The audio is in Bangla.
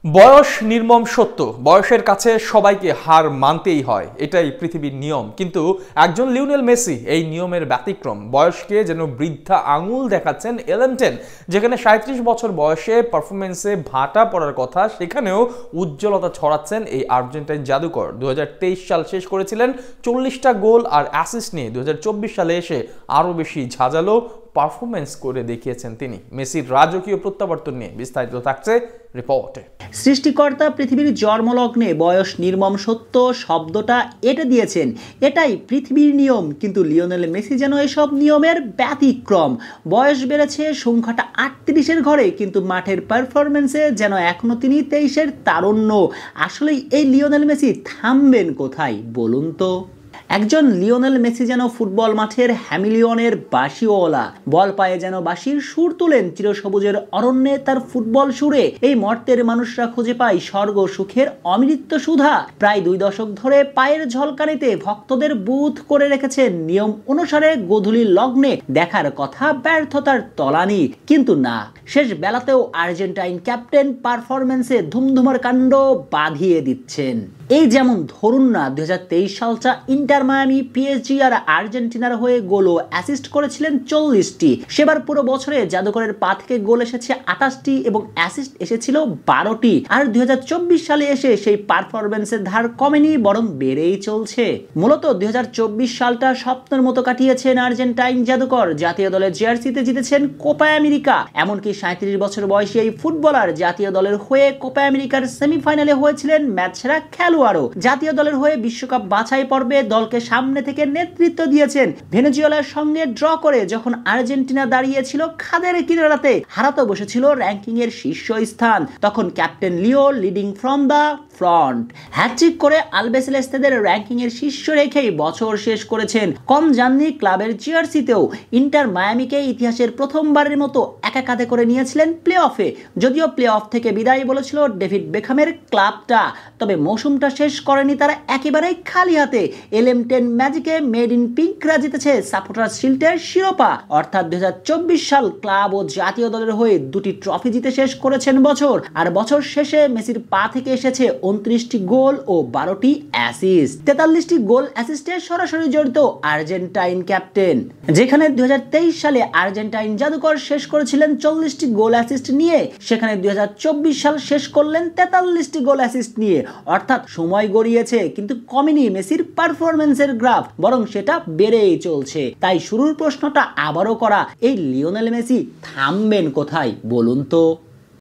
বয়স নির্মম সত্য। বয়সের কাছে সবাইকে হার মানতেই হয়, এটাই পৃথিবীর নিয়ম। কিন্তু একজন লিওনেল মেসি এই নিয়মের ব্যতিক্রম। বয়সকে যেন বৃদ্ধা আঙুল দেখাচ্ছেন এলেন 10। যেখানে 37 বছর বয়সে পারফরমেন্সে ভাটা পড়ার কথা, সেখানেও উজ্জ্বলতা ছড়াচ্ছেন এই আর্জেন্টাইন জাদুকর। 2023 সাল শেষ করেছিলেন 40টা গোল আর অ্যাসিস্ট নিয়ে। 2024 সালে এসে আরও বেশি ঝাঁঝালো পারফরমেন্স করে দেখিয়েছেন তিনি। মেসির রাজকীয় প্রত্যাবর্তন নিয়ে বিস্তারিত থাকছে রিপোর্টে। সৃষ্টিকর্তা পৃথিবীর জন্মলগ্নে বয়স নির্মম সত্য শব্দটা এঁটে দিয়েছেন, এটাই পৃথিবীর নিয়ম। কিন্তু লিওনেল মেসি যেন এসব নিয়মের ব্যতিক্রম। বয়স বেড়েছে, সংখ্যাটা 38-এর ঘরে, কিন্তু মাঠের পারফরমেন্সে যেন এখনো তিনি 23-এর তারুণ্য। আসলেই এই লিওনেল মেসি থামবেন কোথায় বলুন তো? একজন লিওনেল মেসি যেন ফুটবল মাঠের হ্যামিলিয়নের বাঁশিওয়ালা। বল পায়ে যেন বাঁশির সুর তুলেন চিরসবুজের অরণ্যে তার ফুটবল সুরে। এই মর্তের মানুষরা খুঁজে পায় স্বর্গ সুখের অমৃত সুধা। প্রায় 2 দশক ধরে পায়ের ঝলকানিতে ভক্তদের বুথ করে রেখেছেন। নিয়ম অনুসারে গোধূলি লগ্নে দেখার কথা ব্যর্থতার তলানি, কিন্তু না, শেষ বেলাতেও আর্জেন্টাইন ক্যাপ্টেন পারফরমেন্সে ধুমধুমার কাণ্ড বাঁধিয়ে দিচ্ছেন। এই যেমন ধরুন না, 2023 সালটা ইন্টার মায়ামি, পিএসজি আর আর্জেন্টিনার হয়ে গোল ও অ্যাসিস্ট করেছিলেন 40টি। সেবার পুরো বছরে জাদুকরের পা থেকে গোল এসেছে 28টি এবং অ্যাসিস্ট এসেছিল 12টি। আর 2024 সালে এসে সেই পারফরমেন্সের ধার কমেনি, বরং বেড়েই চলছে। মূলত 2024 সালটা স্বপ্নের মতো কাটিয়েছেন আর্জেন্টাইন জাদুকর। জাতীয় দলের জার্সিতে জিতেছেন কোপা আমেরিকা। এমনকি 37 বছর বয়সী এই ফুটবলার জাতীয় দলের হয়ে কোপা আমেরিকার সেমিফাইনালে হয়েছিলেন ম্যাচ সেরা খেলোয়াড়। জাতীয় দলের হয়ে বিশ্বকাপ বাছাই পর্বে দলকে সামনে থেকে নেতৃত্ব দিয়েছেন। ভেনেজুয়েলার সঙ্গে ড্র করে যখন আর্জেন্টিনা দাঁড়িয়েছিল খাদের কিনারাতে, হারাতে বসেছিল র্যাঙ্কিং এর শীর্ষ স্থান, তখন captain Leo leading from the front. Hat trick করে আলবেসেলেস্তেদের র্যাঙ্কিং এর শীর্ষ রেখেই বছর শেষ করেছেন। কম যাননি ক্লাবের জার্সিতেও। ইন্টার মায়ামিকে ইতিহাসের প্রথমবারের মতো একা কাঁধে করে নিয়েছিলেন প্লে অফে। যদিও প্লে অফ থেকে বিদায় বলেছিল ডেভিড বেকহামের ক্লাবটা, তবে মৌসুমটা শেষ করেনি তারা একেবারেই খালি হাতে। LM10 ম্যাজিকে মেড ইন পিঙ্করা জিতেছে সাপোর্টার্স শিল্ডের শিরোপা। অর্থাৎ 2024 সাল ক্লাব ও জাতীয় দলের হয়ে 2টি ট্রফি জিতে শেষ করেছেন বছর। আর বছর শেষে মেসির পা থেকে এসেছে 29টি গোল ও 12টি অ্যাসিস্ট। 43টি গোল অ্যাসিস্টে সরাসরি জড়িত আর্জেন্টাইন ক্যাপ্টেন। যেখানে 2023 সালে আর্জেন্টাইন জাদুকর শেষ করেছিলেন 40টি গোল অ্যাসিস্ট নিয়ে, সেখানে 2024 সাল শেষ করলেন 43টি গোল অ্যাসিস্ট নিয়ে। অর্থাৎ সময় গড়িয়েছে, কিন্তু কমেনি মেসির পারফরমেন্সের গ্রাফ, বরং সেটা বেড়েই চলছে। তাই শুরুর প্রশ্নটা আবারও করা, এই লিওনেল মেসি থামবেন কোথায় বলুন তো?